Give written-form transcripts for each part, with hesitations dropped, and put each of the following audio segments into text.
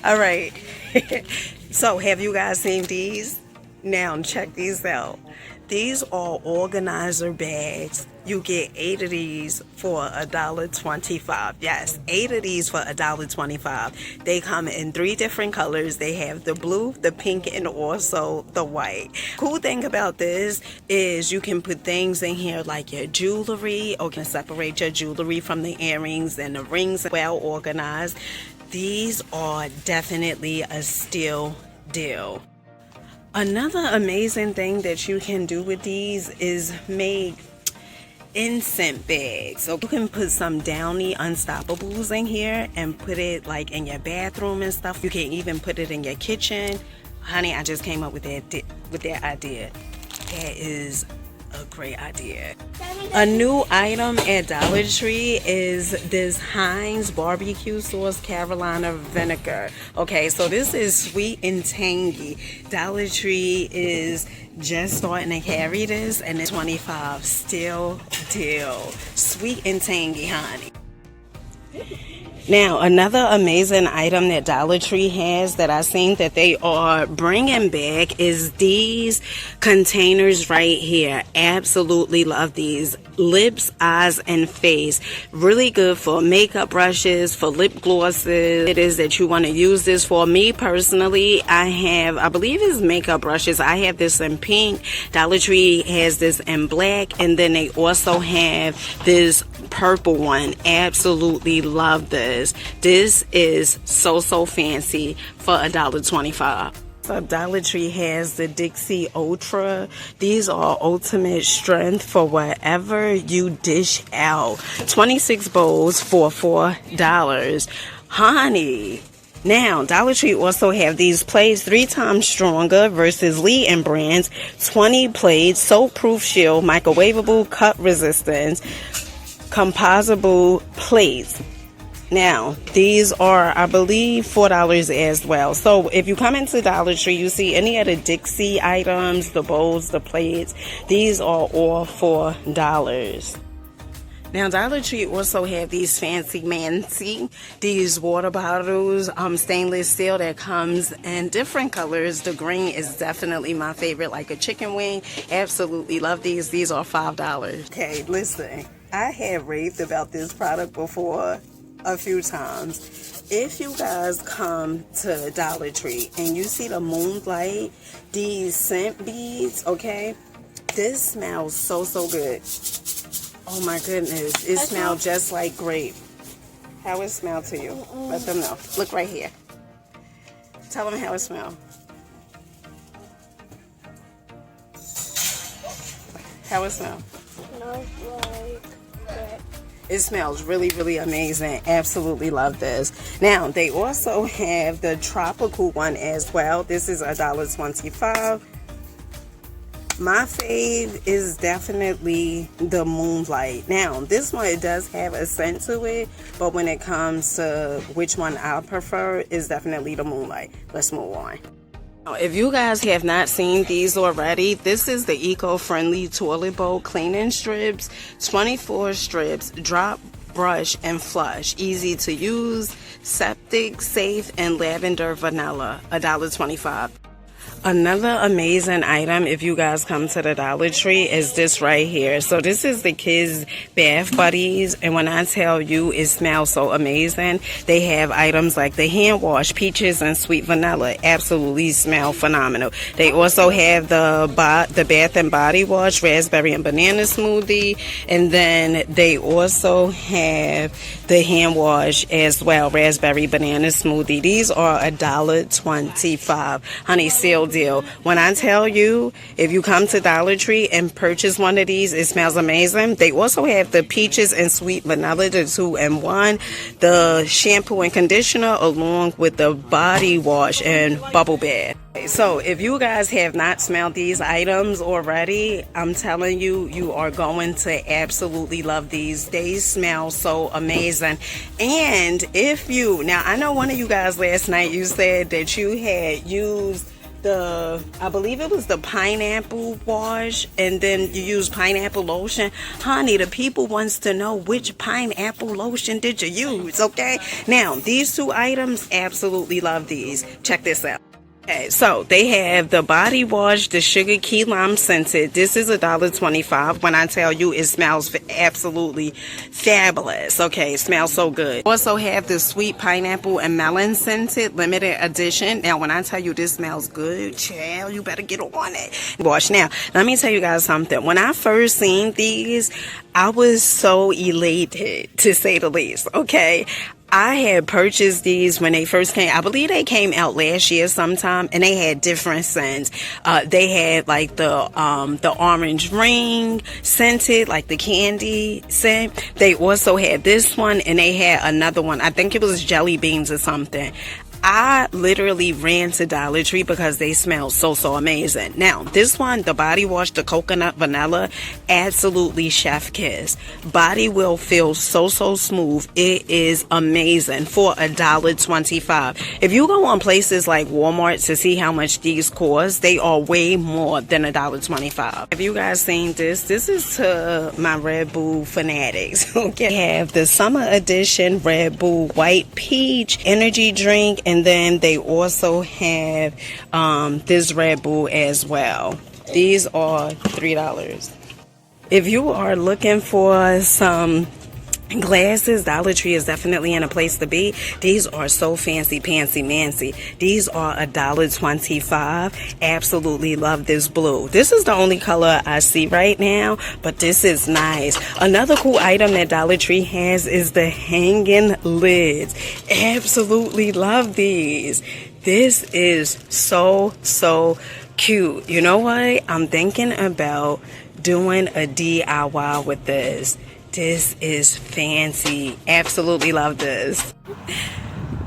All right. So, have you guys seen these? Now, check these out. These are organizer bags. You get 8 of these for $1.25. Yes, 8 of these for $1.25. They come in 3 different colors. They have the blue, the pink, and also the white. Cool thing about this is you can put things in here like your jewelry, or can separate your jewelry from the earrings, and the rings well organized. These are definitely a steal deal. Another amazing thing that you can do with these is make incense bags. So you can put some Downy Unstoppables in here and put it like in your bathroom and stuff. You can even put it in your kitchen. Honey, I just came up with that idea. That is a great idea. A new item at Dollar Tree is this Heinz barbecue sauce Carolina vinegar. Okay, so this is sweet and tangy. Dollar Tree is just starting to carry this, and it's $25. Still deal. Sweet and tangy, honey. Now, another amazing item that Dollar Tree has that I've seen that they are bringing back is these containers right here. Absolutely love these. Lips, eyes, and face. Really good for makeup brushes, for lip glosses. It is that you want to use this for. Me personally, I believe it's makeup brushes. I have this in pink. Dollar Tree has this in black, and then they also have this purple one. Absolutely love this. This is so fancy for $1.25. So Dollar Tree has the Dixie Ultra. These are ultimate strength for whatever you dish out. 26 bowls for $4. Honey. Now, Dollar Tree also have these plates 3 times stronger versus Lee and Brands. 20 plates, soap-proof shield, microwavable, cut resistance, composable plates. Now, these are, I believe, $4 as well. So if you come into Dollar Tree, you see any of the Dixie items, the bowls, the plates, these are all $4. Now, Dollar Tree also have these fancy these water bottles, stainless steel that comes in different colors. The green is definitely my favorite, like a chicken wing. Absolutely love these. These are $5. Okay, listen, I have raved about this product before a few times. If you guys come to Dollar Tree and you see the moonlight, these scent beads, okay, this smells so good. Oh my goodness, it smells just like grape. How it smell to you? Let them know. Look right here. Tell them how it smells. How it smells? Smells like grape. It smells really amazing. Absolutely love this. Now, they also have the tropical one as well. This is $1.25. My fave is definitely the Moonlight. Now, this one, it does have a scent to it, but when it comes to which one I prefer, is definitely the Moonlight. Let's move on. If you guys have not seen these already, this is the eco-friendly toilet bowl cleaning strips. 24 strips, drop, brush, and flush. Easy to use, septic, safe, and lavender vanilla. $1.25. Another amazing item, if you guys come to the Dollar Tree, is this right here. So this is the kids' bath buddies, and when I tell you it smells so amazing, they have items like the hand wash, peaches and sweet vanilla. Absolutely smell phenomenal. They also have the Bath and Body Wash, raspberry and banana smoothie, and then they also have the hand wash as well, raspberry banana smoothie. These are $1.25. Honey, seal deal. When I tell you, if you come to Dollar Tree and purchase one of these, it smells amazing. They also have the peaches and sweet vanilla, the 2-in-1, the shampoo and conditioner, along with the body wash and bubble bath. So if you guys have not smelled these items already, I'm telling you, you are going to absolutely love these. They smell so amazing. And if you, now I know one of you guys last night, you said that you had used I believe it was the pineapple wash, and then you use pineapple lotion. Honey, the people wants to know which pineapple lotion did you use, okay? Now, these two items, absolutely love these. Check this out. Okay, so they have the body wash, the sugar key lime scented. This is $1.25. When I tell you, it smells absolutely fabulous. Okay, it smells so good. Also have the sweet pineapple and melon scented limited edition. Now, when I tell you this smells good, child, you better get on it. Wash. Now, let me tell you guys something. When I first seen these, I was so elated, to say the least. Okay. I had purchased these when they first came. I believe they came out last year sometime, and they had different scents. They had like the orange ring scented, like the candy scent. They also had this one, and they had another one. I think it was jelly beans or something. I literally ran to Dollar Tree because they smell so amazing. Now, this one, the body wash, the coconut vanilla, absolutely chef kiss. Body will feel so smooth. It is amazing for $1.25. If you go on places like Walmart to see how much these cost, they are way more than $1.25. Have you guys seen this? This is to my Red Bull fanatics. Okay, we have the summer edition Red Bull white peach energy drink, and then they also have this Red Bull as well. These are $3. If you are looking for some glasses, Dollar Tree is definitely in a place to be. These are so fancy mancy. These are $1.25. Absolutely love this blue. This is the only color I see right now, but this is nice. Another cool item that Dollar Tree has is the hanging lids. Absolutely love these. This is so cute. You know what? I'm thinking about doing a DIY with this. This is fancy. Absolutely love this.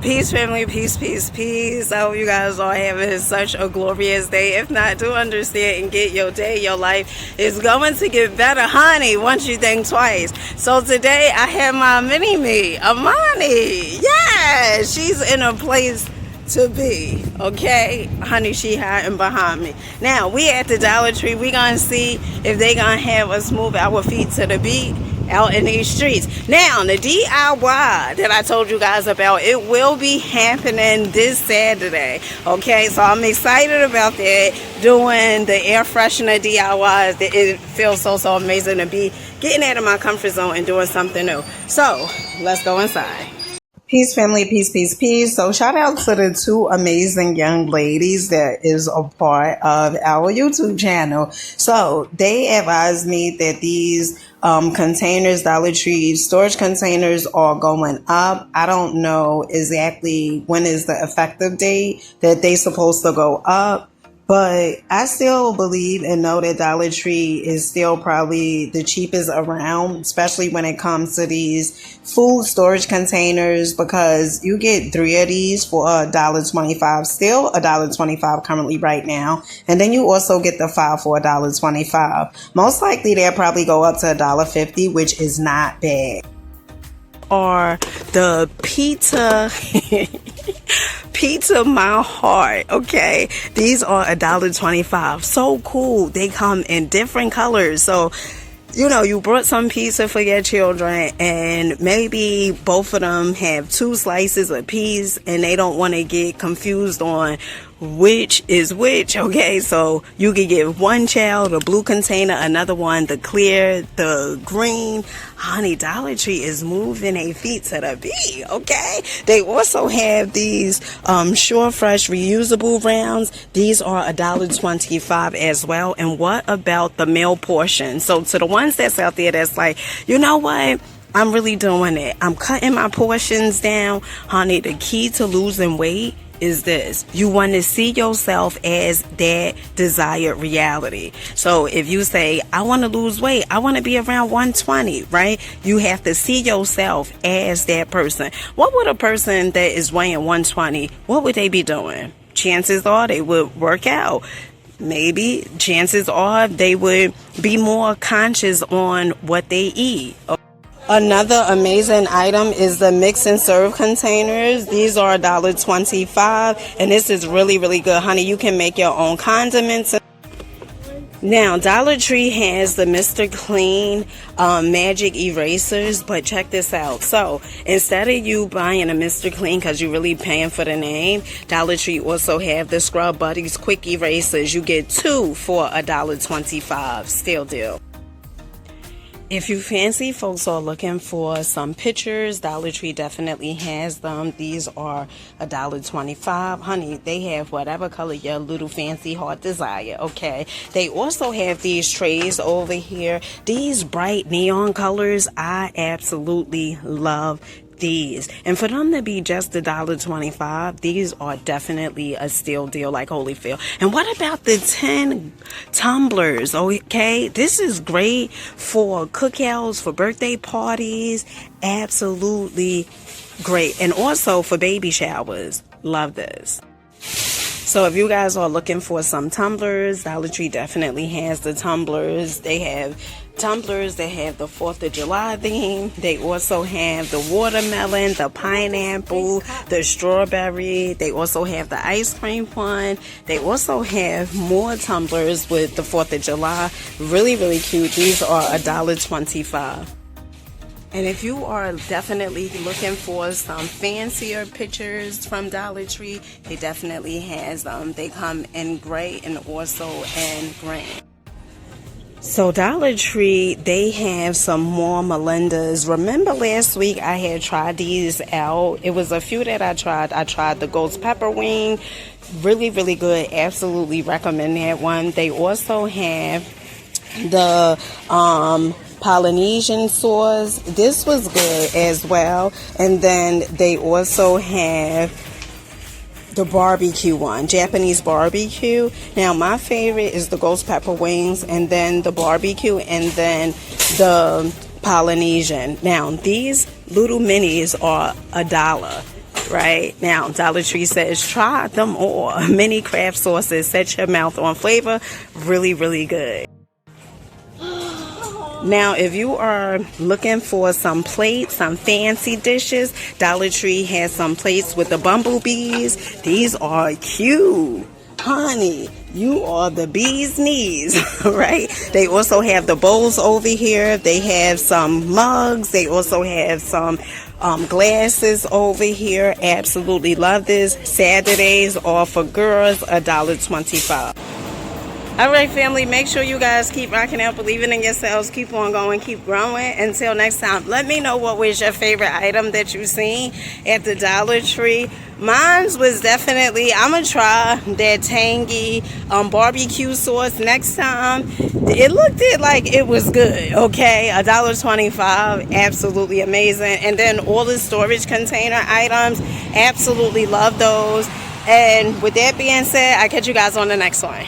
Peace, family. Peace. I hope you guys are having such a glorious day. If not, do understand and get your day. Your life is going to get better, honey, once you think twice. So today I have my mini-me, Amani. Yeah, she's in a place to be, okay? Honey, she hiding behind me. Now, we at the Dollar Tree. We gonna see if they gonna have us move our feet to the beat out in these streets. Now, the DIY that I told you guys about, it will be happening this Saturday, okay? So I'm excited about that, doing the air freshener DIYs. It feels so amazing to be getting out of my comfort zone and doing something new. So let's go inside. Peace, family. Peace. So shout out to the two amazing young ladies that is a part of our YouTube channel. So they advised me that these containers, Dollar Tree storage containers, are going up. I don't know exactly when is the effective date that they supposed to go up, but I still believe and know that Dollar Tree is still probably the cheapest around, especially when it comes to these food storage containers, because you get 3 of these for $1.25, still $1.25 currently right now. And then you also get the 5 for $1.25. Most likely they'll probably go up to $1.50, which is not bad. Or the pizza my heart, okay? These are $1.25. So cool. They come in different colors. So, you know, you brought some pizza for your children, and maybe both of them have 2 slices apiece, and they don't want to get confused on which is which, okay? So you can give one child the blue container, another one the clear, the green. Honey, Dollar Tree is moving their feet to the beat, okay? They also have these Sure Fresh reusable rounds. These are $1.25 as well. And what about the meal portion? So to the ones that's out there that's like, you know what? I'm really doing it. I'm cutting my portions down. Honey, the key to losing weight is this: you want to see yourself as that desired reality. So if you say, I want to lose weight, I want to be around 120, right? You have to see yourself as that person. What would a person that is weighing 120, what would they be doing? Chances are they would work out. Maybe chances are they would be more conscious on what they eat. Another amazing item is the mix and serve containers. These are $1.25, and this is really, really good, honey. You can make your own condiments. Now, Dollar Tree has the Mr. Clean magic erasers, but check this out. So, instead of you buying a Mr. Clean because you're really paying for the name, Dollar Tree also have the Scrub Buddies quick erasers. You get 2 for $1.25. Still deal. If you fancy folks are looking for some pictures, Dollar Tree definitely has them. These are $1.25. Honey, they have whatever color your little fancy heart desire, okay? They also have these trays over here. These bright neon colors, I absolutely love these. And for them to be just $1.25, these are definitely a steal deal like Holyfield. And what about the 10 tumblers? Okay, this is great for cookouts, for birthday parties. Absolutely great. And also for baby showers. Love this. So if you guys are looking for some tumblers, Dollar Tree definitely has the tumblers. They have tumblers that have the 4th of July theme. They also have the watermelon, the pineapple, the strawberry. They also have the ice cream one. They also have more tumblers with the 4th of July. Really, really cute. These are $1.25. And if you are definitely looking for some fancier pictures from Dollar Tree, they definitely has them. They come in gray and also in green. So Dollar Tree, they have some more Melindas. Remember last week I had tried these out. It was a few that I tried. I tried the ghost pepper wing. Really, really good. Absolutely recommend that one. They also have the Polynesian sauce. This was good as well. And then they also have the barbecue one, Japanese barbecue. Now my favorite is the ghost pepper wings, and then the barbecue, and then the Polynesian. Now these little minis are $1. Right now, Dollar Tree says try them all. Mini craft sauces, set your mouth on flavor. Really, really good. Now, if you are looking for some plates, some fancy dishes, Dollar Tree has some plates with the bumblebees. These are cute. Honey, you are the bee's knees, right? They also have the bowls over here. They have some mugs. They also have some glasses over here. Absolutely love this. Saturdays are for girls, $1.25. All right, family, make sure you guys keep rocking out, believing in yourselves, keep on going, keep growing. Until next time, let me know what was your favorite item that you seen at the Dollar Tree. Mine was definitely, I'm going to try that tangy barbecue sauce next time. It looked like it was good, okay? $1.25, absolutely amazing. And then all the storage container items, absolutely love those. And with that being said, I'll catch you guys on the next one.